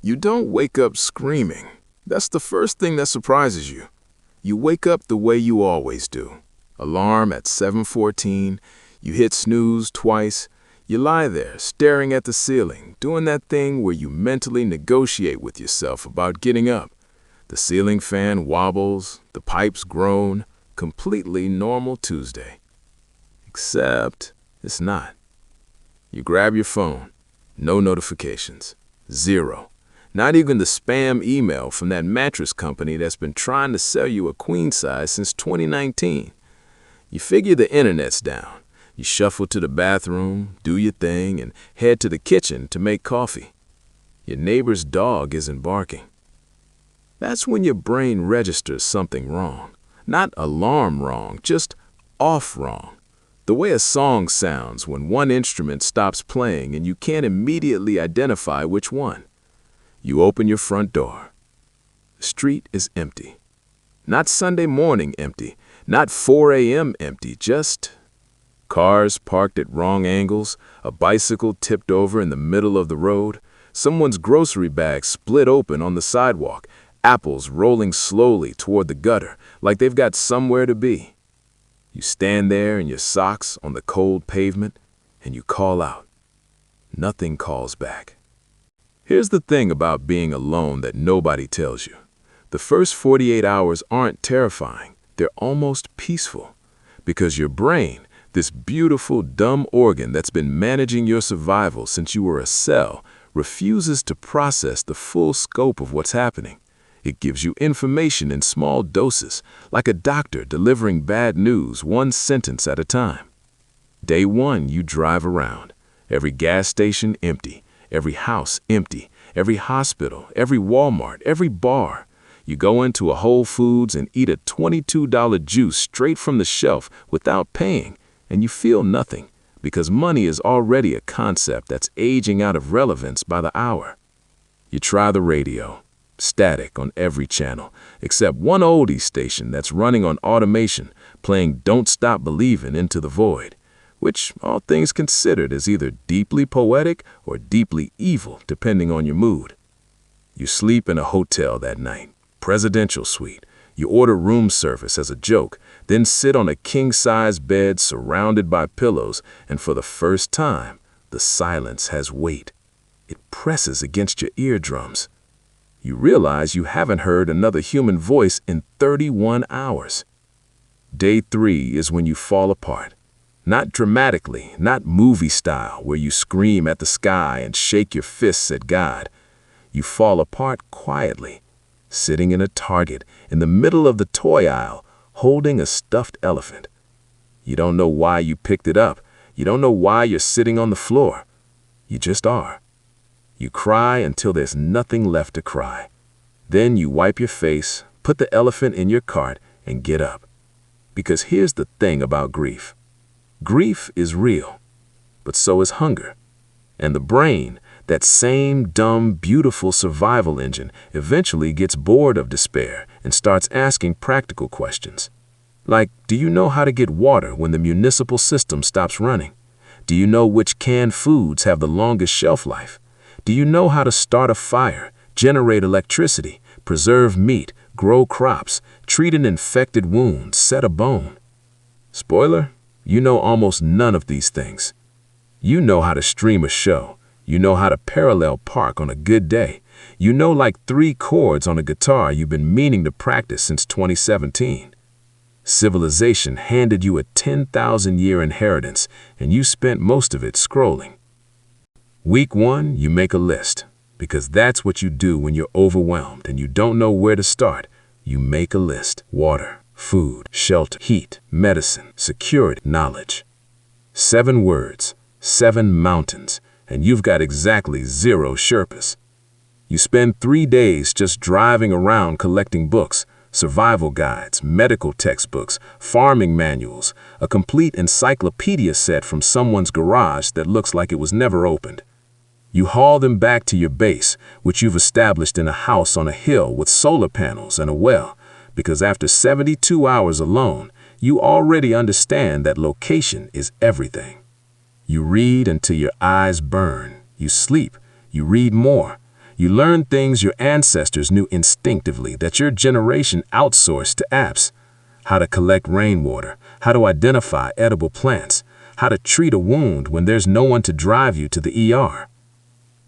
You don't wake up screaming. That's the first thing that surprises you. You wake up the way you always do. Alarm at 7:14, you hit snooze twice, you lie there staring at the ceiling, doing that thing where you mentally negotiate with yourself about getting up. The ceiling fan wobbles, the pipes groan, completely normal Tuesday. Except it's not. You grab your phone, no notifications, zero. Not even the spam email from that mattress company that's been trying to sell you a queen size since 2019. You figure the internet's down. You shuffle to the bathroom, do your thing, and head to the kitchen to make coffee. Your neighbor's dog isn't barking. That's when your brain registers something wrong. Not alarm wrong, just off wrong. The way a song sounds when one instrument stops playing and you can't immediately identify which one. You open your front door. The street is empty. Not Sunday morning empty, not 4 a.m. empty, just cars parked at wrong angles, a bicycle tipped over in the middle of the road, someone's grocery bag split open on the sidewalk, apples rolling slowly toward the gutter like they've got somewhere to be. You stand there in your socks on the cold pavement and you call out. Nothing calls back. Here's the thing about being alone that nobody tells you. The first 48 hours aren't terrifying. They're almost peaceful. Because your brain, this beautiful, dumb organ that's been managing your survival since you were a cell, refuses to process the full scope of what's happening. It gives you information in small doses, like a doctor delivering bad news one sentence at a time. Day one, you drive around. Every gas station empty. Every house empty, every hospital, every Walmart, every bar. You go into a Whole Foods and eat a $22 juice straight from the shelf without paying, and you feel nothing, because money is already a concept that's aging out of relevance by the hour. You try the radio, static on every channel, except one oldie station that's running on automation, playing Don't Stop Believin' into the void, which, all things considered, is either deeply poetic or deeply evil, depending on your mood. You sleep in a hotel that night, presidential suite. You order room service as a joke, then sit on a king-size bed surrounded by pillows, and for the first time, the silence has weight. It presses against your eardrums. You realize you haven't heard another human voice in 31 hours. Day 3 is when you fall apart. Not dramatically, not movie style, where you scream at the sky and shake your fists at God. You fall apart quietly, sitting in a Target in the middle of the toy aisle, holding a stuffed elephant. You don't know why you picked it up. You don't know why you're sitting on the floor. You just are. You cry until there's nothing left to cry. Then you wipe your face, put the elephant in your cart, and get up. Because here's the thing about grief. Grief is real, but so is hunger. And the brain, that same dumb, beautiful survival engine, eventually gets bored of despair and starts asking practical questions. Like, do you know how to get water when the municipal system stops running? Do you know which canned foods have the longest shelf life? Do you know how to start a fire, generate electricity, preserve meat, grow crops, treat an infected wound, set a bone? Spoiler? You know almost none of these things. You know how to stream a show. You know how to parallel park on a good day. You know like 3 chords on a guitar you've been meaning to practice since 2017. Civilization handed you a 10,000-year inheritance, and you spent most of it scrolling. Week 1, you make a list, because that's what you do when you're overwhelmed and you don't know where to start. You make a list. Water, food, shelter, heat, medicine, security, knowledge. 7 words, 7 mountains, and you've got exactly 0 Sherpas. You spend 3 days just driving around collecting books, survival guides, medical textbooks, farming manuals, a complete encyclopedia set from someone's garage that looks like it was never opened. You haul them back to your base, which you've established in a house on a hill with solar panels and a well, because after 72 hours alone, you already understand that location is everything. You read until your eyes burn. You sleep. You read more. You learn things your ancestors knew instinctively that your generation outsourced to apps. How to collect rainwater, how to identify edible plants, how to treat a wound when there's no one to drive you to the ER.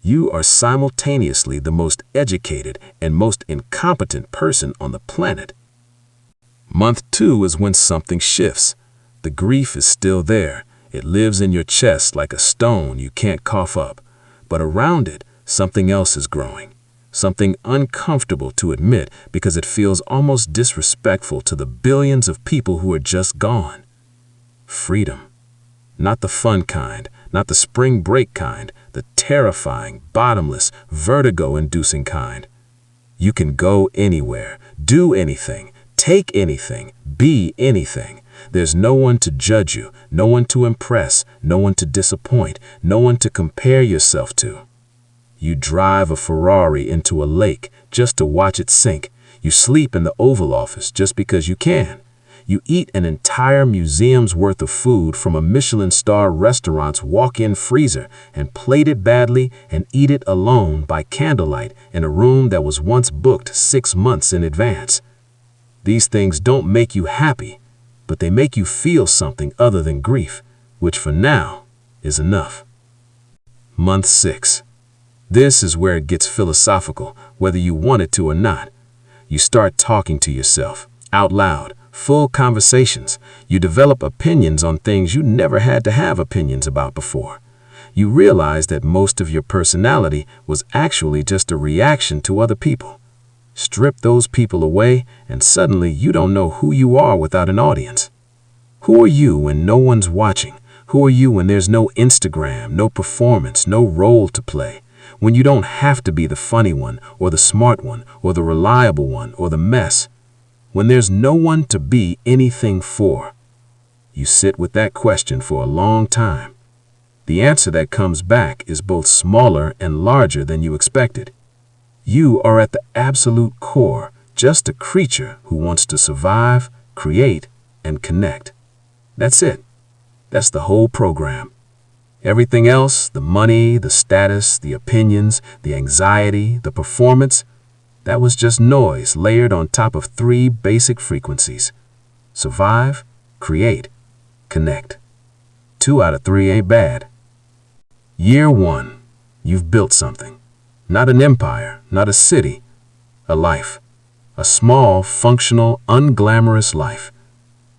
You are simultaneously the most educated and most incompetent person on the planet. Month 2 is when something shifts. The grief is still there. It lives in your chest like a stone you can't cough up. But around it, something else is growing. Something uncomfortable to admit because it feels almost disrespectful to the billions of people who are just gone. Freedom. Not the fun kind, not the spring break kind, the terrifying, bottomless, vertigo-inducing kind. You can go anywhere, do anything, take anything, be anything. There's no one to judge you, no one to impress, no one to disappoint, no one to compare yourself to. You drive a Ferrari into a lake just to watch it sink. You sleep in the Oval Office just because you can. You eat an entire museum's worth of food from a Michelin-star restaurant's walk-in freezer and plate it badly and eat it alone by candlelight in a room that was once booked 6 months in advance. These things don't make you happy, but they make you feel something other than grief, which for now is enough. Month 6. This is where it gets philosophical, whether you want it to or not. You start talking to yourself, out loud, full conversations. You develop opinions on things you never had to have opinions about before. You realize that most of your personality was actually just a reaction to other people. Strip those people away, and suddenly you don't know who you are without an audience. Who are you when no one's watching? Who are you when there's no Instagram, no performance, no role to play? When you don't have to be the funny one, or the smart one, or the reliable one, or the mess? When there's no one to be anything for? You sit with that question for a long time. The answer that comes back is both smaller and larger than you expected. You are at the absolute core just a creature who wants to survive, create, and connect. That's it. That's the whole program. Everything else, the money, the status, the opinions, the anxiety, the performance, that was just noise layered on top of 3 basic frequencies. Survive, create, connect. 2 out of 3 ain't bad. Year 1, you've built something. Not an empire, not a city, a life. A small, functional, unglamorous life.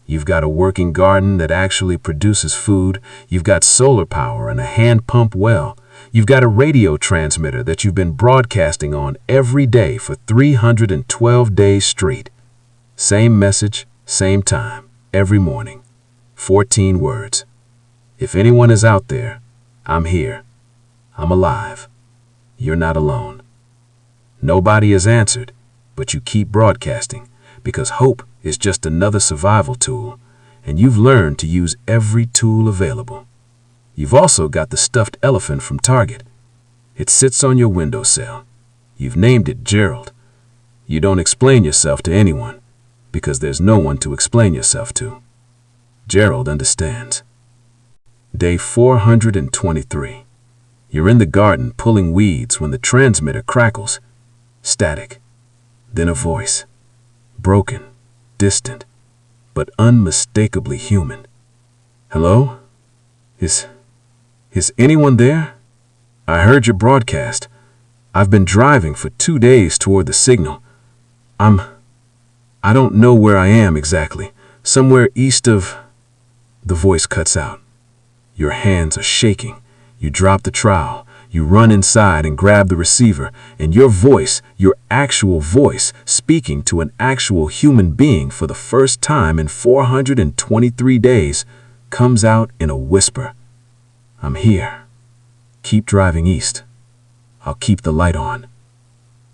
You've got a working garden that actually produces food. You've got solar power and a hand pump well. You've got a radio transmitter that you've been broadcasting on every day for 312 days straight. Same message, same time, every morning. 14 words. If anyone is out there, I'm here. I'm alive. You're not alone. Nobody has answered, but you keep broadcasting because hope is just another survival tool, and you've learned to use every tool available. You've also got the stuffed elephant from Target. It sits on your windowsill. You've named it Gerald. You don't explain yourself to anyone because there's no one to explain yourself to. Gerald understands. Day 423. You're in the garden pulling weeds when the transmitter crackles. Static. Then a voice. Broken, distant, but unmistakably human. Hello? Is anyone there? I heard your broadcast. I've been driving for 2 days toward the signal. I don't know where I am exactly. Somewhere east of... The voice cuts out. Your hands are shaking. You drop the trowel. You run inside and grab the receiver, and your voice, your actual voice, speaking to an actual human being for the first time in 423 days, comes out in a whisper. I'm here. Keep driving east. I'll keep the light on.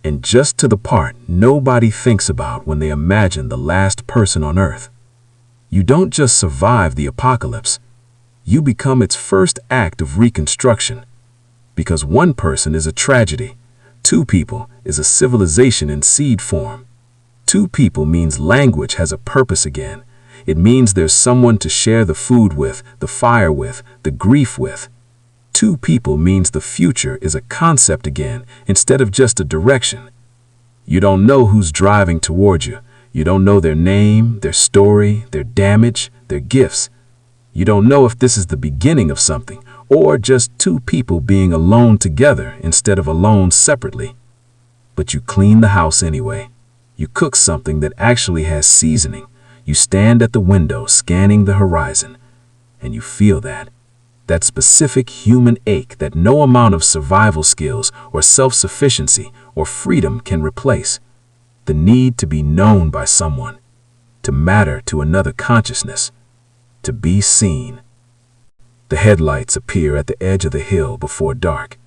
And just to the part nobody thinks about when they imagine the last person on Earth. You don't just survive the apocalypse. You become its first act of reconstruction. Because 1 person is a tragedy, 2 people is a civilization in seed form. 2 people means language has a purpose again. It means there's someone to share the food with, the fire with, the grief with. two people means the future is a concept again instead of just a direction. You don't know who's driving toward you. You don't know their name, their story, their damage, their gifts. You don't know if this is the beginning of something or just two people being alone together instead of alone separately. But you clean the house anyway. You cook something that actually has seasoning. You stand at the window scanning the horizon, and you feel that specific human ache that no amount of survival skills or self-sufficiency or freedom can replace. The need to be known by someone, to matter to another consciousness, to be seen. The headlights appear at the edge of the hill before dark.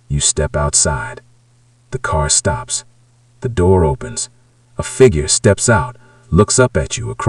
You step outside. The car stops. The door opens. A figure steps out, looks up at you across